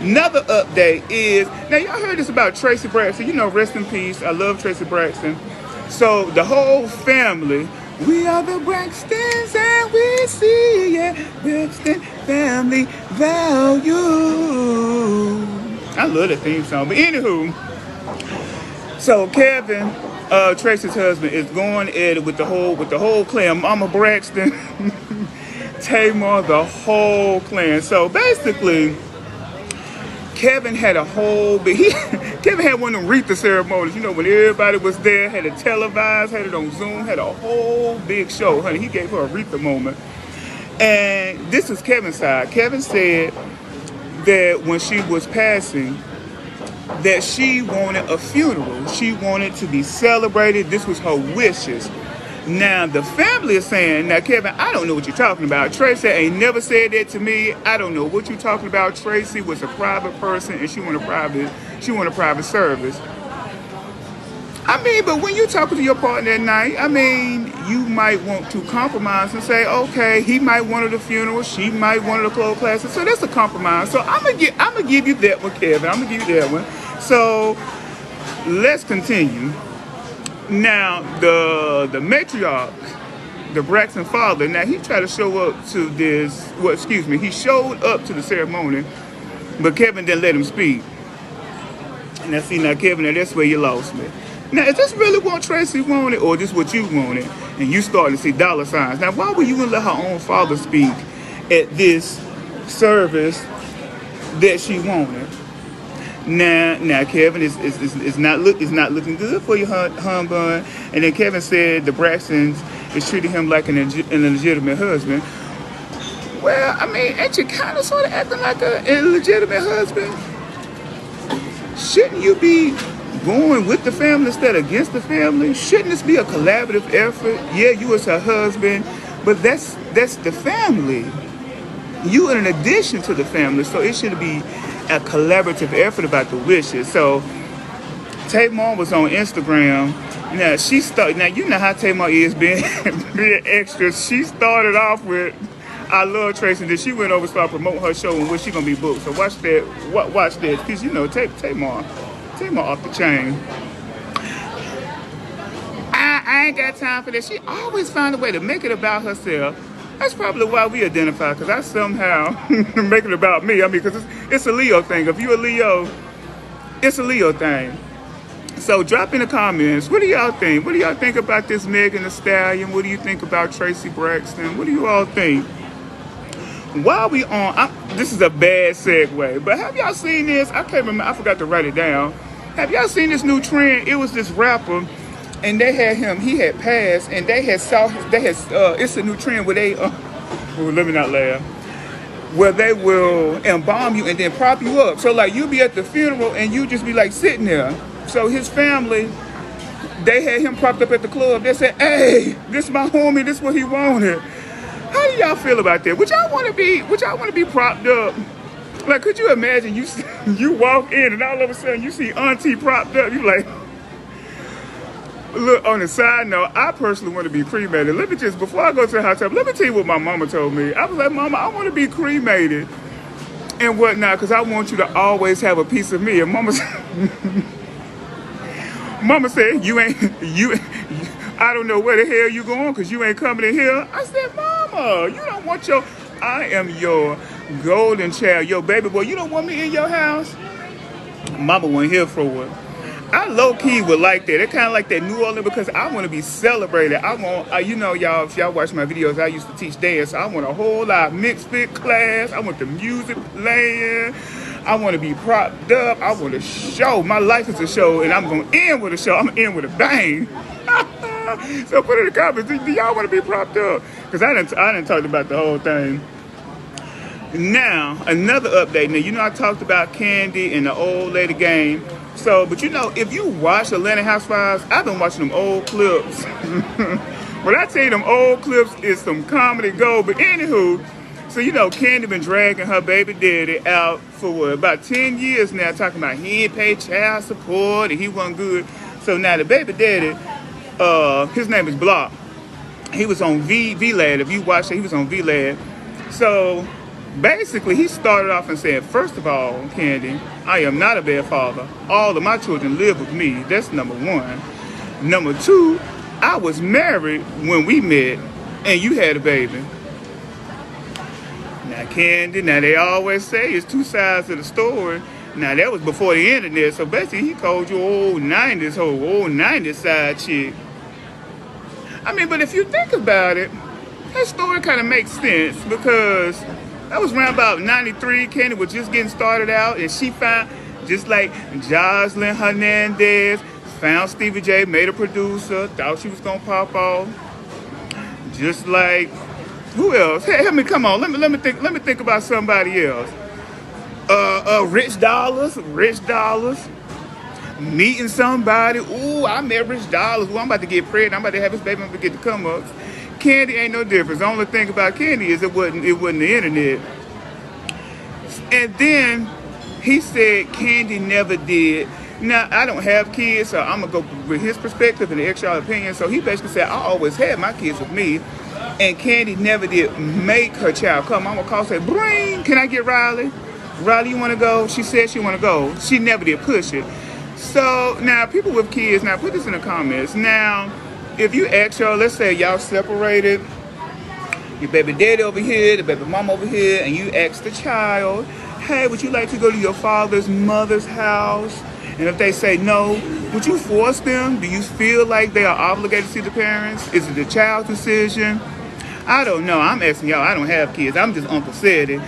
Another update is, now y'all heard this about Tracy Braxton. You know, rest in peace. I love Tracy Braxton. So the whole family, we are the Braxtons and we see it. Braxton Family Value. I love that theme song. But anywho, so Kevin, Tracy's husband, is going at it with the whole clan. Mama Braxton, Tamar, the whole clan. So basically, Kevin had a whole big, Kevin had one of them Aretha ceremonies, you know, when everybody was there, had it televised, had it on Zoom, had a whole big show, honey. He gave her a Aretha moment. And this is Kevin's side. Kevin said that when she was passing, that she wanted a funeral. She wanted to be celebrated. This was her wishes. Now, the family is saying, now, Kevin, I don't know what you're talking about. Tracy ain't never said that to me. I don't know what you're talking about. Tracy was a private person, and she wanted private service. I mean, but when you're talking to your partner at night, I mean, you might want to compromise and say, okay, he might want the funeral, she might want the clothes classes. So that's a compromise. So I'm gonna give you that one, Kevin. I'm gonna give you that one. So let's continue. Now, the matriarch, the Braxton father, now he tried to show up to this, he showed up to the ceremony, but Kevin didn't let him speak. Now, see, Kevin, now that's where you lost me. Now, is this really what Tracy wanted, or this what you wanted, and you starting to see dollar signs? Now, why would you even let her own father speak at this service that she wanted? Now, Kevin is not looking good for you, hun bun. And then Kevin said the Braxtons is treating him like an illegitimate husband. Well, I mean, ain't you kind of sort of acting like an illegitimate husband? Shouldn't you be going with the family instead of against the family? Shouldn't this be a collaborative effort? Yeah, you as her husband, but that's the family. You in addition to the family, so it should be a collaborative effort about the wishes. So Tamar was on Instagram. Now she started. Now you know how Tamar is being extra. She started off with, "I love Tracy." Then she went over and started promoting her show and where she gonna be booked. So watch that. Watch that, because you know Tamar off the chain. I ain't got time for that. She always find a way to make it about herself. That's probably why we identify, because I somehow make it about me. I mean, because it's a Leo thing. If you're a Leo, it's a Leo thing. So drop in the comments. What do y'all think? What do y'all think about this Megan Thee Stallion? What do you think about Tracy Braxton? What do you all think? While we on, this is a bad segue, but have y'all seen this? I can't remember. I forgot to write it down. Have y'all seen this new trend? It was this rapper, and they had him. He had passed, and it's a new trend where they. Let me not laugh. Where they will embalm you and then prop you up. So like you'll be at the funeral and you just be like sitting there. So his family, they had him propped up at the club. They said, "Hey, this my homie. This what he wanted." How do y'all feel about that? Would y'all want to be propped up? Like, could you imagine you walk in and all of a sudden you see Auntie propped up? You like, look, on the side note, I personally want to be cremated. Let me just, before I go to the hot tub, let me tell you what my mama told me. I was like, "Mama, I want to be cremated and whatnot because I want you to always have a piece of me." And Mama said, I don't know where the hell you going because you ain't coming in here. I said, "Mama, you don't want I am your golden child, your baby boy. You don't want me in your house?" Mama wasn't here for it. I low-key would like that. It kind of like that New Orleans because I want to be celebrated. I want, you know, y'all, if y'all watch my videos, I used to teach dance. So I want a whole lot of mixed fit class. I want the music playing. I want to be propped up. I want a show. My life is a show, and I'm going to end with a show. I'm going to end with a bang. So put in the comments, do y'all want to be propped up? Because I didn't talk about the whole thing. Now, another update. Now, you know I talked about Candy and the old lady game. So, but you know, if you watch Atlanta Housewives, I've been watching them old clips. When I tell you them old clips is some comedy gold. But anywho, so you know, Candy been dragging her baby daddy out for what, about 10 years now, talking about he ain't paid child support and he wasn't good. So now the baby daddy, his name is Block. He was on VLAD. If you watch it, he was on VLAD. So Basically, he started off and said, first of all, Candy, I am not a bad father. All of my children live with me. That's number one. Number two, I was married when we met and you had a baby. Now, Candy, now they always say it's two sides of the story. Now, that was before the internet, so basically he called you old 90s side chick. I mean, but if you think about it, that story kind of makes sense because that was around about 93. Candy was just getting started out, and she found, just like Jocelyn Hernandez, found Stevie J, made a producer, thought she was going to pop off. Just like, who else? Hey, help me, come on, let me think about somebody else. Rich Dollars, meeting somebody. Ooh, I met Rich Dollars. Ooh, I'm about to get pregnant. I'm about to have his baby. I'm about to get the come ups. Candy ain't no difference. The only thing about Candy is it wasn't the internet. And then he said Candy never did. Now, I don't have kids, so I'm going to go with his perspective and the extra opinion. So he basically said, I always had my kids with me. And Candy never did make her child come. I'm going to call and say, Brain, can I get Riley? Riley, you want to go? She said she want to go. She never did push it. So now people with kids, now put this in the comments. Now, if you ask y'all, let's say y'all separated, your baby daddy over here, the baby mom over here, and you ask the child, hey, would you like to go to your father's mother's house? And if they say no, would you force them? Do you feel like they are obligated to see the parents? Is it the child's decision? I don't know. I'm asking y'all. I don't have kids. I'm just Uncle Ceddy.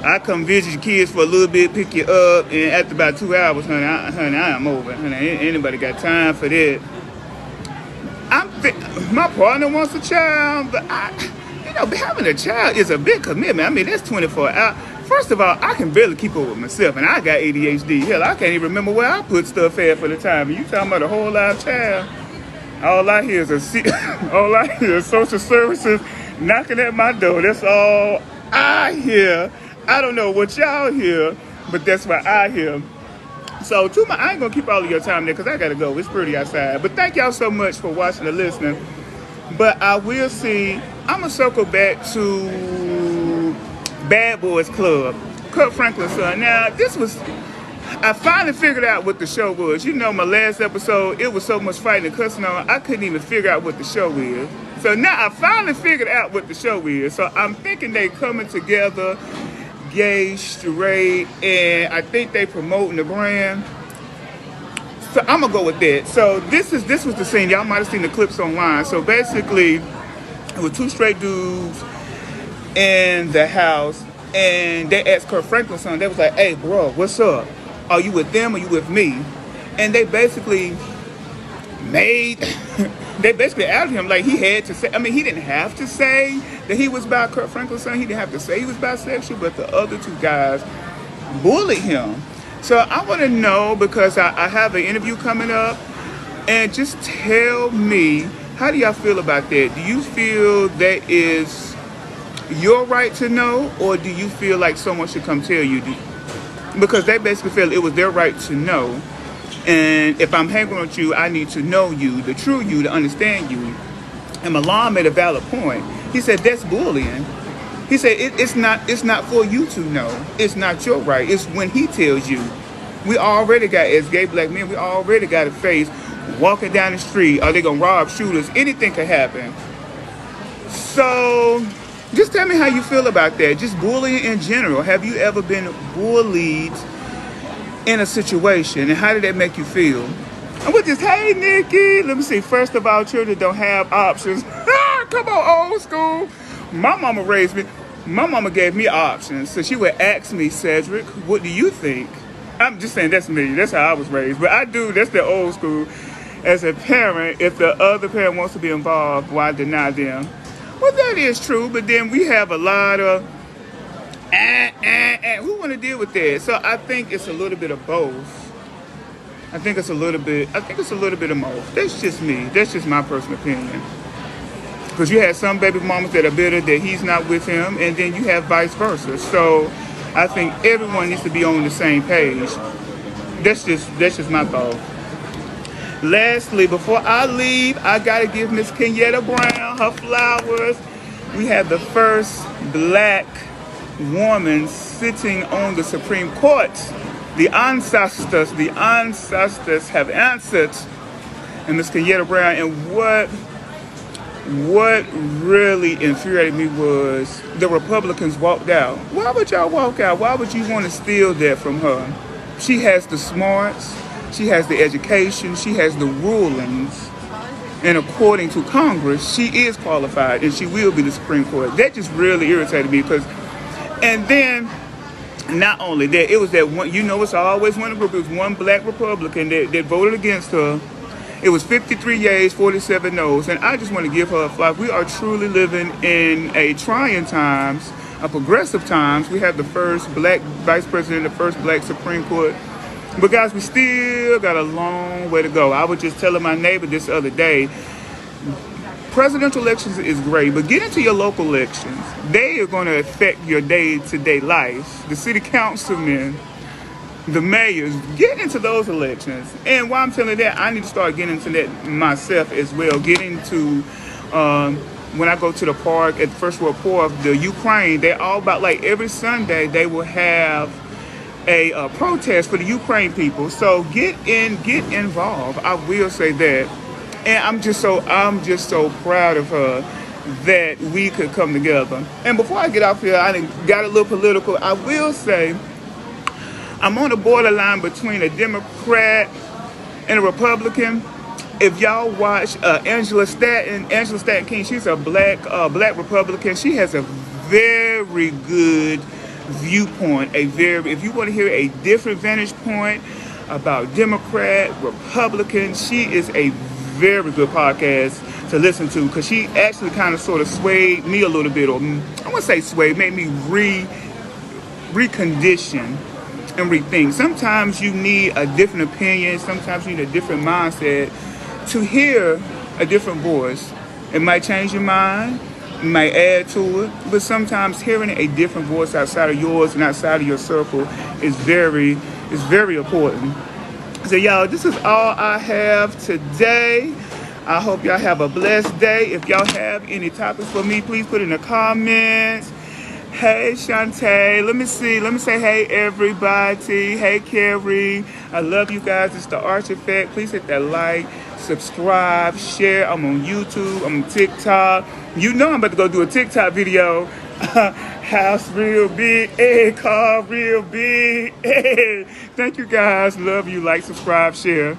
I come visit your kids for a little bit, pick you up, and after about 2 hours, honey, I am over. Honey, ain't anybody got time for that. My partner wants a child, but having a child is a big commitment. I mean, that's 24 hours. First of all, I can barely keep up with myself, and I got ADHD. Hell, I can't even remember where I put stuff at for the time. And you talking about a whole live child? All I hear is social services knocking at my door. That's all I hear. I don't know what y'all hear, but that's what I hear. So, I ain't gonna keep all of your time there because I gotta go. It's pretty outside. But thank y'all so much for watching and listening. But I will see. I'm gonna circle back to Bad Boys Club, Kurt Franklin's son. Now, I finally figured out what the show was. You know, my last episode, it was so much fighting and cussing on, I couldn't even figure out what the show is. So now I finally figured out what the show is. So I'm thinking they coming together, gay, straight, and I think they promoting the brand. So I'm gonna go with that. So this was the scene. Y'all might have seen the clips online. So basically, it was two straight dudes in the house, and they asked Kurt Franklin's son. They was like, "Hey, bro, what's up? Are you with them or you with me?" And they basically outed him like he had to say. I mean, he didn't have to say that he was by Kurt Franklin's son. He didn't have to say he was bisexual, but the other two guys bullied him. So I want to know, because I have an interview coming up, and just tell me, how do y'all feel about that? Do you feel that is your right to know, or do you feel like someone should come tell you? Because they basically feel it was their right to know. And if I'm hanging with you, I need to know you, the true you, to understand you. And Milan made a valid point. He said, that's bullying. He said, it's not for you to know. It's not your right. It's when he tells you. We already got, as gay black men, we already got to face walking down the street. Are they going to rob shooters? Anything could happen. So just tell me how you feel about that. Just bullying in general. Have you ever been bullied in a situation, and how did that make you feel? And with this, hey Nikki, let me see. First of all, children don't have options. Come on, old school. My mama raised me. My mama gave me options, so she would ask me, Cedric, what do you think? I'm just saying that's me. That's how I was raised. But that's the old school. As a parent, if the other parent wants to be involved, why deny them? Well, that is true, but then we have a lot of who want to deal with that? So I think it's a little bit of both. I think it's a little bit of both. That's just me. That's just my personal opinion. Because you have some baby mamas that are bitter that he's not with him, and then you have vice versa. So I think everyone needs to be on the same page. That's just my thought. Lastly, before I leave, I gotta give Miss Kenyatta Brown her flowers. We have the first black woman sitting on the Supreme Court. The ancestors have answered. And Ms. Kenyatta Brown, and what really infuriated me was the Republicans walked out. Why would y'all walk out? Why would you want to steal that from her? She has the smarts, she has the education, she has the rulings, and according to Congress, she is qualified and she will be the Supreme Court. That just really irritated me because, and then not only that, it was that one, it's always one group, it was one black Republican that voted against her. It was 53 yeas, 47 no's, and I just want to give her a flowers. We are truly living in a trying times, a progressive times. We have the first black vice president, the first black Supreme Court. But guys, we still got a long way to go. I was just telling my neighbor this other day, presidential elections is great, but get into your local elections. They are going to affect your day-to-day life. The city councilmen, the mayors, get into those elections. And while I'm telling that, I need to start getting into that myself as well. Getting to, when I go to the park at First World Park, the Ukraine, they're all about, like every Sunday, they will have a protest for the Ukraine people. So get involved. I will say that. And I'm just so proud of her that we could come together. And before I get off here, I got a little political. I will say, I'm on the borderline between a Democrat and a Republican. If y'all watch Angela Stanton King, she's a black Republican. She has a very good viewpoint. If you want to hear a different vantage point about Democrat, Republican, she is a very good podcast to listen to because she actually kind of sort of swayed me a little bit, or I wouldn't say swayed, made me recondition and rethink. Sometimes you need a different opinion. Sometimes you need a different mindset to hear a different voice. It might change your mind. It might add to it. But sometimes hearing a different voice outside of yours and outside of your circle is very important. So y'all, this is all I have today. I hope y'all have a blessed day. If y'all have any topics for me, please put in the comments. Hey, Shantae. Let me say hey, everybody. Hey, Carrie. I love you guys. It's the Arch Effect. Please hit that like, subscribe, share. I'm on YouTube. I'm on TikTok. You know I'm about to go do a TikTok video. House real big. Hey, car real big. Hey. Thank you, guys. Love you. Like, subscribe, share.